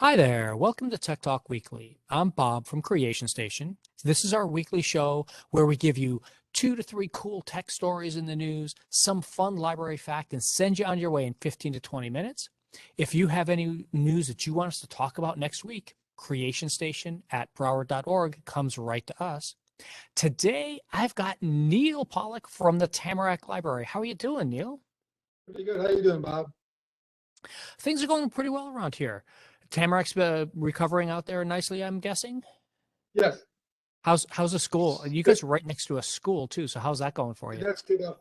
Hi there. Welcome to Tech Talk Weekly. I'm Bob from Creation Station. This is our weekly show where we give you 2 to 3 cool tech stories in the news, some fun library fact, and send you on your way in 15 to 20 minutes. If you have any news that you want us to talk about next week, Creation Station at Broward.org comes right to us. Today, I've got Neil Pollack from the Tamarack Library. How are you doing, Neil? Pretty good. How you doing, Bob? Things are going pretty well around here. Tamarack's recovering out there nicely, I'm guessing. Yes. How's the school? You guys are right next to a school too, so how's that going for you? That's to about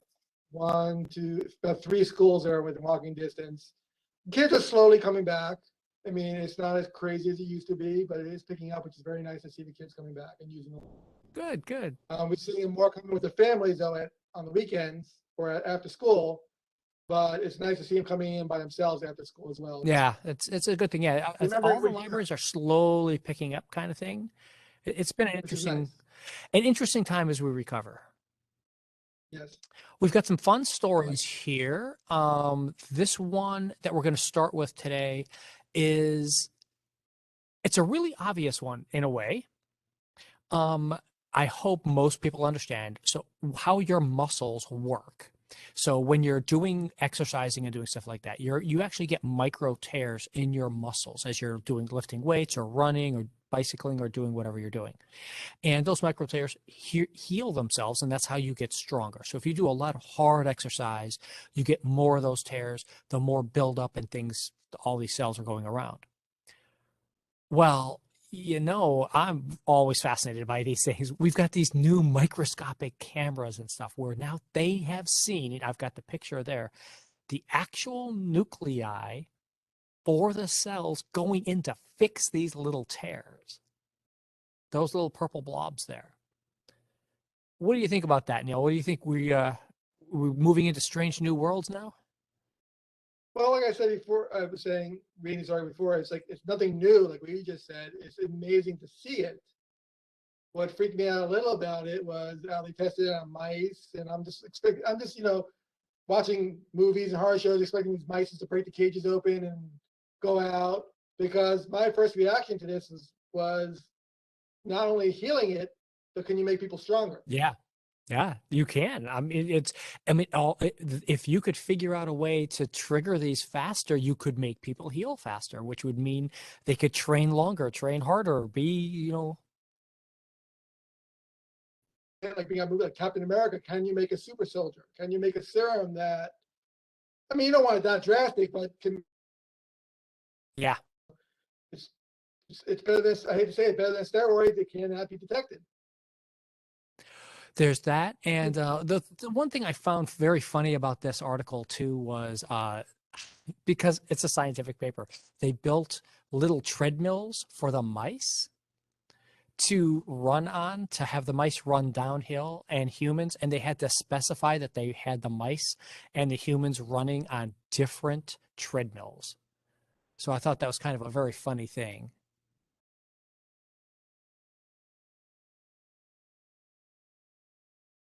about 3 schools there within walking distance. Kids are slowly coming back. I mean, it's not as crazy as it used to be, but it is picking up, which is very nice to see the kids coming back and using them. Good, good. We're seeing more coming with their families though on the weekends or after school, but it's nice to see them coming in by themselves after school as well. Yeah, it's a good thing. Yeah, Remember, all the libraries are slowly picking up, kind of thing. It's been which is nice. an interesting time as we recover. Yes. We've got some fun stories here. This one that we're going to start with today it's a really obvious one in a way. I hope most people understand. So how your muscles work. So when you're doing exercising and doing stuff like that, you actually get micro tears in your muscles as you're doing lifting weights or running or bicycling or doing whatever you're doing. And those micro tears heal themselves, and that's how you get stronger. So if you do a lot of hard exercise, you get more of those tears, the more buildup and things, all these cells are going around. Well, I'm always fascinated by these things. We've got these new microscopic cameras and stuff where now they have seen it. I've got the picture there, the actual nuclei for the cells going in to fix these little tears, those little purple blobs there. What do you think about that, Neil? What do you think we're moving into strange new worlds now? Well, like I said before, I was saying, reading sorry before, it's like it's nothing new, like we just said. It's amazing to see it. What freaked me out a little about it was how they tested it on mice, and I'm just watching movies and horror shows, expecting these mice to break the cages open and go out. Because my first reaction to this was not only healing it, but can you make people stronger? Yeah. Yeah, you can. If you could figure out a way to trigger these faster, you could make people heal faster, which would mean they could train longer, train harder, Like being a movie like Captain America, can you make a super soldier? Can you make a serum that? I mean, you don't want it that drastic, but can yeah. it's it's better than, I hate to say it, better than steroids. It cannot be detected. There's that. And the one thing I found very funny about this article too was because it's a scientific paper, they built little treadmills for the mice to run on, to have the mice run downhill and humans, and they had to specify that they had the mice and the humans running on different treadmills. So I thought that was kind of a very funny thing.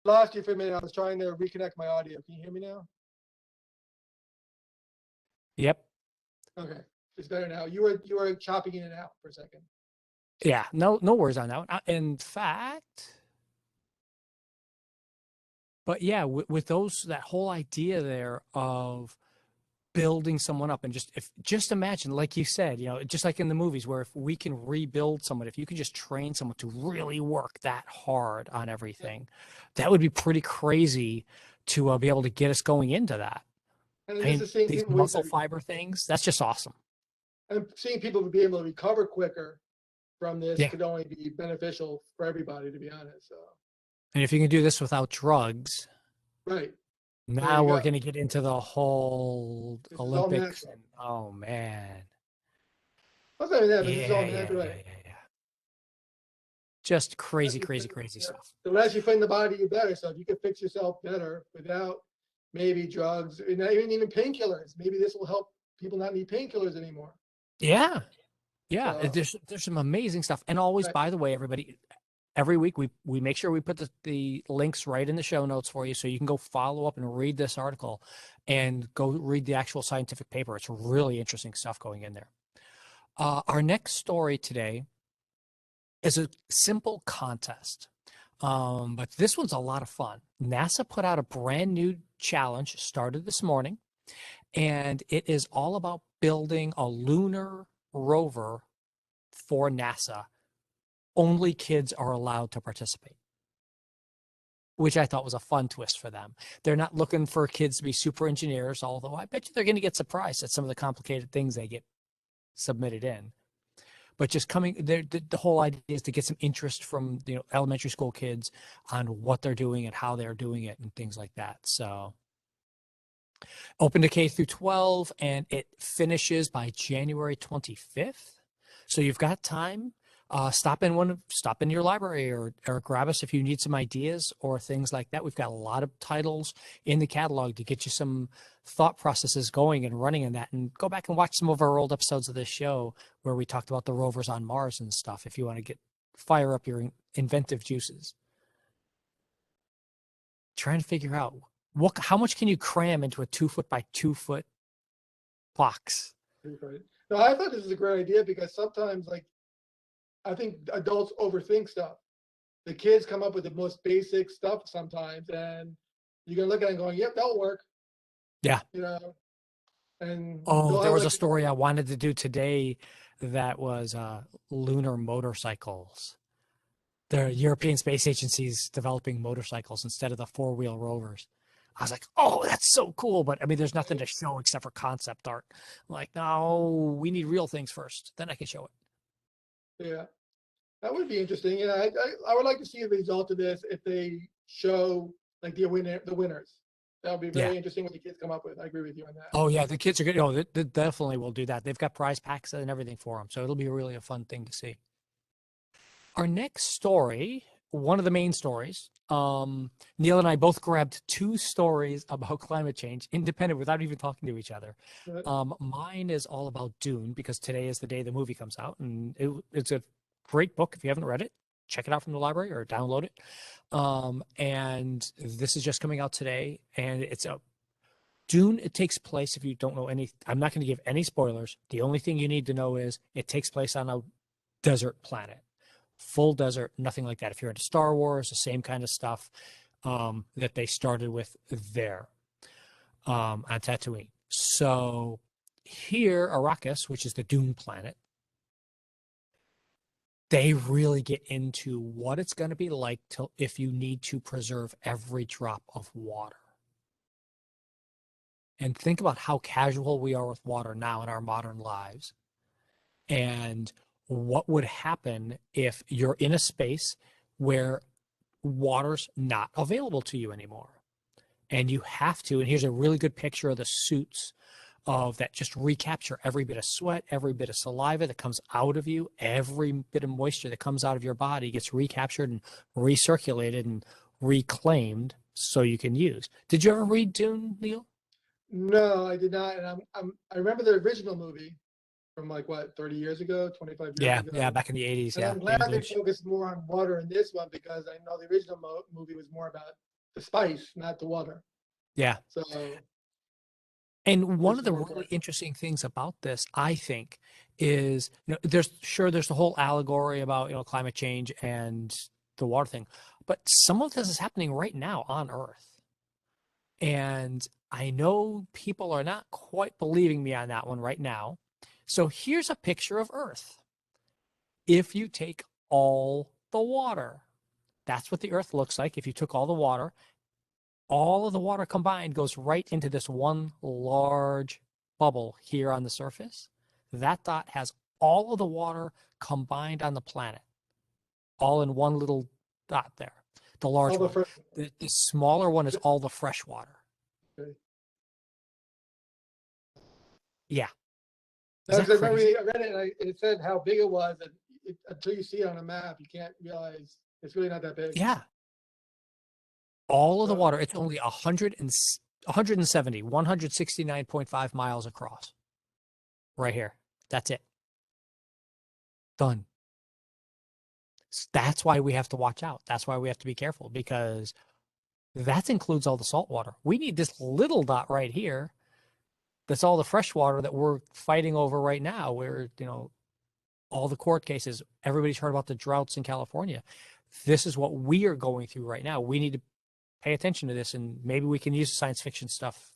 Lost you for a minute. I was trying to reconnect my audio. Can you hear me now? Yep. Okay, it's better now. You were chopping in and out for a second. Yeah, no worries on that one. In fact, but yeah, with that whole idea there of building someone up and just imagine, like you said, just like in the movies where if we can rebuild someone, if you can just train someone to really work that hard on everything, that would be pretty crazy to be able to get us going into that. And I this mean, is seeing these people muscle fiber things, that's just awesome. and seeing people be able to recover quicker from this Yeah. could only be beneficial for everybody, to be honest. So, And if you can do this without drugs, right. There now you we're go. going to get into the whole This is all Olympics natural. and oh man. I'm saying that, but this is Yeah, all yeah, natural. yeah, Right? yeah, yeah. Just The less crazy, you crazy, put- crazy yeah. stuff. The less you put in the body, the better. So if you can fix yourself better without maybe drugs, and not even painkillers, maybe this will help people not need painkillers anymore. Yeah. Yeah. So, There's some amazing stuff. And always, right. by the way, everybody, every week we make sure we put the links right in the show notes for you so you can go follow up and read this article and go read the actual scientific paper. It's really interesting stuff going in there. Our next story today is a simple contest. But this one's a lot of fun. NASA put out a brand new challenge, started this morning, and it is all about building a lunar rover for NASA. Only kids are allowed to participate, which I thought was a fun twist for them. They're not looking for kids to be super engineers, although I bet you they're going to get surprised at some of the complicated things they get submitted in. But just coming there, the whole idea is to get some interest from elementary school kids on what they're doing and how they're doing it and things like that. So open to K through 12, and it finishes by January 25th. So you've got time. Stop in your library or grab us if you need some ideas or things like that. We've got a lot of titles in the catalog to get you some thought processes going and running in that. And go back and watch some of our old episodes of this show where we talked about the rovers on Mars and stuff if you want to fire up your inventive juices. Trying to figure out how much can you cram into a 2 foot by 2 foot box? Right. No, I thought this was a great idea because sometimes, like, I think adults overthink stuff. The kids come up with the most basic stuff sometimes, and you can look at it and going, "Yep, that'll work." Yeah. You know, and Oh, they'll there have was a like, story I wanted to do today that was lunar motorcycles. The European Space Agency's developing motorcycles instead of the four-wheel rovers. I was like, oh, that's so cool. But I mean, there's nothing to show except for concept art. I'm like, no, we need real things first. Then I can show it. yeah, that would be interesting. Yeah, I would like to see the result of this if they show like the winners. That would be Yeah. very interesting what the kids come up with. I agree with you on that. Oh, yeah. The kids are good. Oh, they definitely will do that. They've got prize packs and everything for them. So it'll be really a fun thing to see. Our next story, one of the main stories, Neil and I both grabbed two stories about climate change, independent, without even talking to each other. But, Mine is all about Dune because today is the day the movie comes out, and it's a great book. If you haven't read it, check it out from the library or download it. And this is just coming out today, and it's a Dune. It takes place, if you don't know any, I'm not going to give any spoilers. The only thing you need to know is it takes place on a desert planet, full desert, nothing like that. If you're into Star Wars, the same kind of stuff that they started with there on Tatooine. So here, Arrakis, which is the Dune planet, they really get into what it's going to be like if you need to preserve every drop of water. And think about how casual we are with water now in our modern lives. And what would happen if you're in a space where water's not available to you anymore? And you have to, and here's a really good picture of the suits of that just recapture every bit of sweat, every bit of saliva that comes out of you, every bit of moisture that comes out of your body gets recaptured and recirculated and reclaimed so you can use. Did you ever read Dune, Neil? no, I did not. And I remember the original movie from like what, 30 years ago, 25 years Yeah, ago. back in the 80s, And yeah, I'm glad David they Lynch. focused more on water in this one because I know the original movie was more about the spice, not the water. Yeah. So And one this of is the more really important. interesting things about this, I think, is there's the whole allegory about climate change and the water thing, but some of this is happening right now on Earth. And I know people are not quite believing me on that one right now. So here's a picture of Earth. If you take all the water, that's what the Earth looks like. If you took all of the water combined goes right into this one large bubble here on the surface. That dot has all of the water combined on the planet, all in one little dot there. The large All the one. first. The smaller one is all the fresh water. Okay. Yeah. No, Is that because I remember crazy? I read it and it said how big it was, and until you see it on a map, you can't realize it's really not that big. Yeah. All of the So water, it's only 170, 169.5 miles across. Right here. That's it. Done. That's why we have to watch out. That's why we have to be careful because that includes all the salt water. We need this little dot right here. That's all the fresh water that we're fighting over right now. Where, all the court cases. Everybody's heard about the droughts in California. This is what we are going through right now. We need to pay attention to this, and maybe we can use science fiction stuff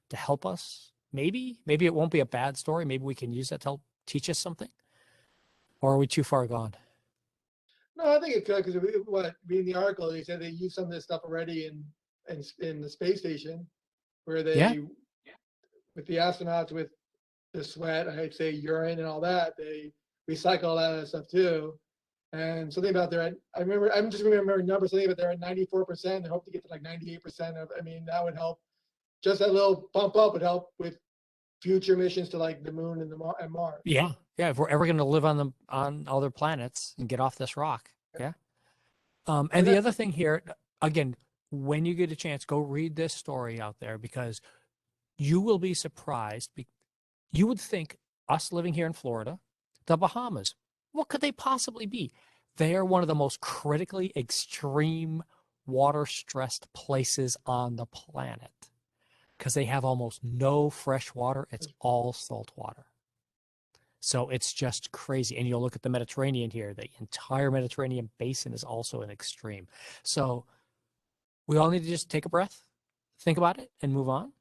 to help us. Maybe it won't be a bad story. Maybe we can use that to help teach us something. Or are we too far gone? No, I think it could, because what reading the article, they said they used some of this stuff already in the space station, where Yeah. they with the astronauts with the sweat, I'd say urine and all that, they recycle all that stuff too. And something about there, I remember, I'm just remembering numbers, something about they're at 94%. They hope to get to like 98% of, I mean, that would help. Just that little bump up would help with future missions to like the moon and and Mars. Yeah. Yeah. If we're ever going to live on other planets and get off this rock. Yeah. And And the that, other thing here, again, when you get a chance, go read this story out there because you will be surprised. You would think us living here in Florida, the Bahamas, what could they possibly be? They are one of the most critically extreme water stressed places on the planet because they have almost no fresh water. It's all salt water. So it's just crazy. And you'll look at the Mediterranean here, the entire Mediterranean basin is also an extreme. So we all need to just take a breath, think about it, and move on.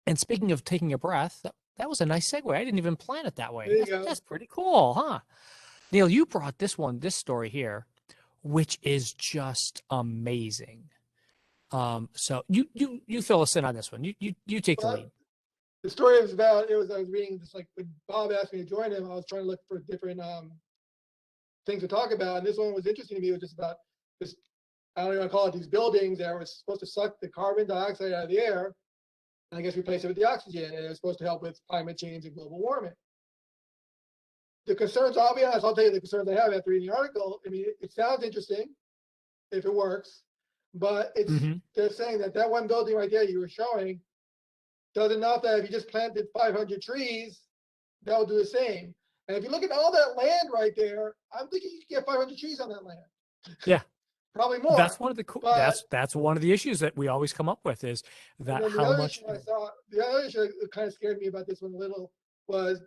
And speaking of taking a breath, that was a nice segue. I didn't even plan it that way. there you That's, go. that's pretty cool, huh? Neil, you brought this story here, which is just amazing. So you fill us in on this one. You take the lead. But the story was about, I was reading this, like when Bob asked me to join him, I was trying to look for different things to talk about. And this one was interesting to me. It was just about this, I don't even want to call it, these buildings that were supposed to suck the carbon dioxide out of the air, and I guess replace it with the oxygen. And it was supposed to help with climate change and global warming. The concerns, I'll be honest, I'll tell you the concerns I have after reading the article. I mean, it sounds interesting if it works, but Hmm. they're saying that that one building right there you were showing does enough that if you just planted 500 trees, that will do the same. And if you look at all that land right there, I'm thinking you can get 500 trees on that land, Yeah, probably that's more. one of the But that's one of the issues that we always come up with is and that then the how other much. issue I saw, the other issue that kind of scared me about this one a little was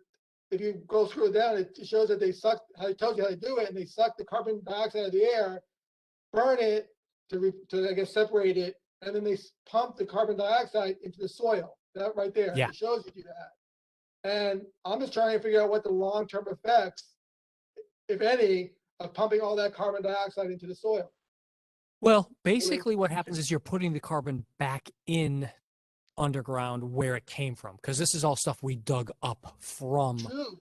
if you go through it down, it shows that they suck. How it tells you how to do it, and they suck the carbon dioxide out of the air, burn it to I guess separate it, and then they pump the carbon dioxide into the soil. That right there, Yeah. it shows you do that. And I'm just trying to figure out what the long-term effects, if any, of pumping all that carbon dioxide into the soil. Well, basically what happens is you're putting the carbon back in underground where it came from because this is all stuff we dug up True,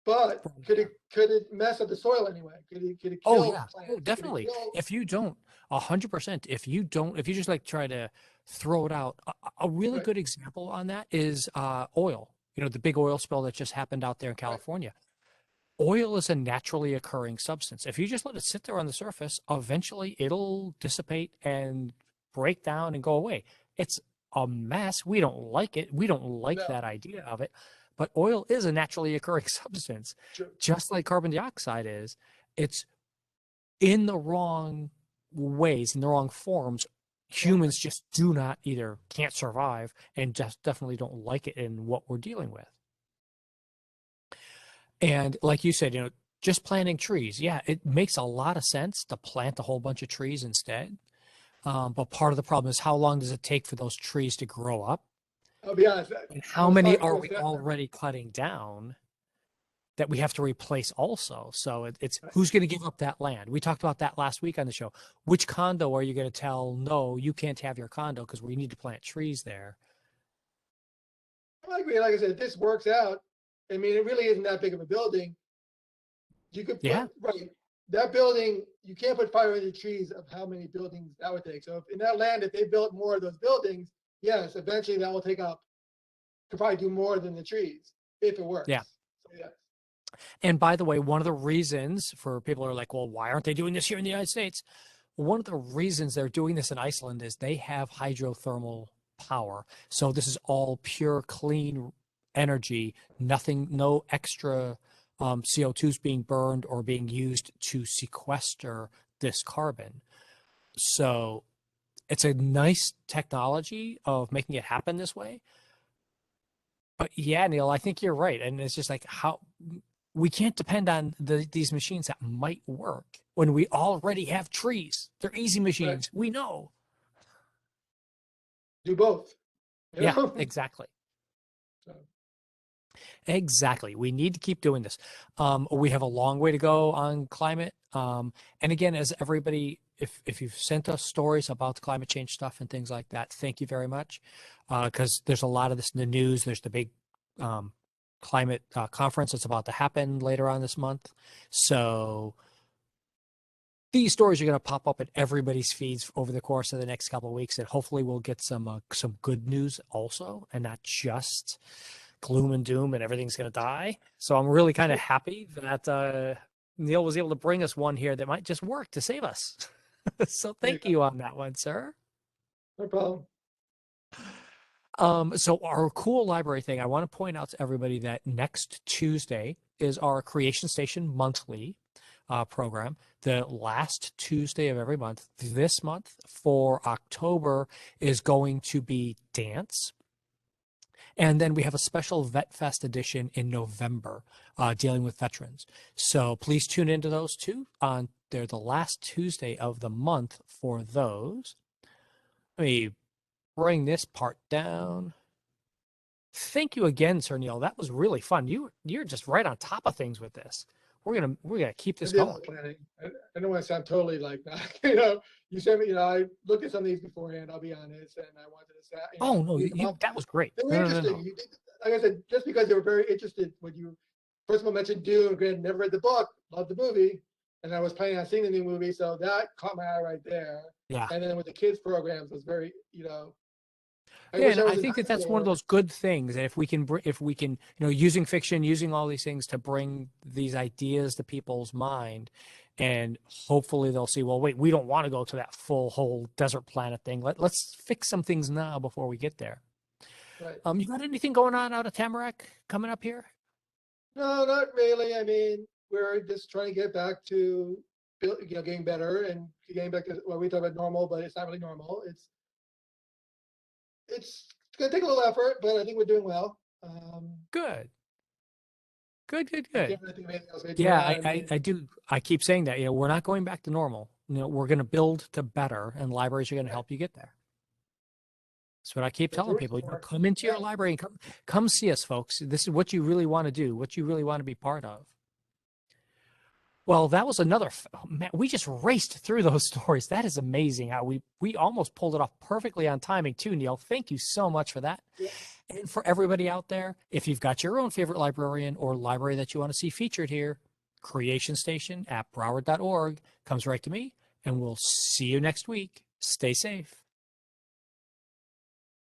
but there. could it mess up the soil anyway? Could it Oh kill yeah. Oh, plants? Could it definitely. kill? If you don't, 100%, if you just like try to throw it out, a really Right, good example on that is oil. You know, the big oil spill that just happened out there in right, California. Oil is a naturally occurring substance. If you just let it sit there on the surface, eventually it'll dissipate and break down and go away. It's a mess. We don't like it. We don't like no, that idea of it. But oil is a naturally occurring substance, true, just like carbon dioxide is. It's in the wrong ways, in the wrong forms. wrong Humans way. just do not either can't survive and just definitely don't like it in what we're dealing with. And like you said, just planting trees. Yeah, it makes a lot of sense to plant a whole bunch of trees instead. But part of the problem is how long does it take for those trees to grow up? I'll be honest. And I how was many talking are to a we already cutting down that we have to replace also? So it's who's going to give up that land? We talked about that last week on the show. Which condo are you going to tell, no, you can't have your condo because we need to plant trees there? I agree. Like I said, if this works out, I mean, it really isn't that big of a building. You could put Yeah. right that building. You can't put 500 trees of how many buildings that would take. So if in that land, if they built more of those buildings, yes, eventually that will take up. Could probably do more than the trees if it Yeah. works. So yeah, And by the way, one of the reasons for people who are like, well, why aren't they doing this here in the United States? One of the reasons they're doing this in Iceland is they have hydrothermal power. So this is all pure, clean energy, nothing, no extra CO2 is being burned or being used to sequester this carbon. So it's a nice technology of making it happen this way. But yeah, Neil, I think you're right. And it's just like we can't depend on these machines that might work when we already have trees. They're easy Right. machines. We know. Do both. You Yeah, know. exactly. So, Exactly. We need to keep doing this. We have a long way to go on climate. And again, as everybody, if you've sent us stories about the climate change stuff and things like that, thank you very much. Because there's a lot of this in the news. There's the big climate conference that's about to happen later on this month. So these stories are going to pop up in everybody's feeds over the course of the next couple of weeks, and hopefully we'll get some good news also, and not just gloom and doom and everything's going to die. So I'm really kind of happy that Neil was able to bring us one here that might just work to save us. So there you thank go. you on that one, sir. No problem. So our cool library thing, I want to point out to everybody that next Tuesday is our Creation Station monthly program. The last Tuesday of every month. This month for October is going to be dance. And then we have a special Vet Fest edition in November dealing with veterans. So please tune into those two. They're the last Tuesday of the month for those. Let me bring this part down. Thank you again, Sir Neil. That was really fun. You're just right on top of things with this. We're gonna keep I this did a going. little planning. I don't want to sound totally like that. You know, you sent me, I looked at some of these beforehand, I'll be honest, and I wanted to say, Oh no, read them up. that was great. They were No, no, no, interesting. no. You did, like I said, just because they were very interested when you first of all mentioned Dune, granted, never read the book, loved the movie, and I was planning on seeing the new movie, so that caught my eye right there. Yeah. And then with the kids programs was very, I Yeah, wish and I I was in think high that that's one of school. those good things. And if we can, using fiction, using all these things to bring these ideas to people's mind, and hopefully they'll see, well, wait, we don't want to go to that full whole desert planet thing. Let's fix some things now before we get there. Right. You got anything going on out of Tamarack coming up here? No, not really. I mean, we're just trying to get back to getting better and getting back to what we talk about normal, but it's not really normal. It's gonna take a little effort, but I think we're doing well. Good, good, good, I good. can't really think of anything else major Yeah, on. I mean, I do. I keep saying that, we're not going back to normal. We're going to build to better, and libraries are going to right, help you get there. That's what I keep that's what telling we're people. for. Come into your Yeah, library and come see us, folks. This is what you really want to do, what you really want to be part of. Well, that was another. Oh, man, we just raced through those stories. That is amazing how we almost pulled it off perfectly on timing too, Neil. Thank you so much for that. yeah. And for everybody out there, if you've got your own favorite librarian or library that you want to see featured here, Creation Station at Broward.org comes right to me, and we'll see you next week. Stay safe.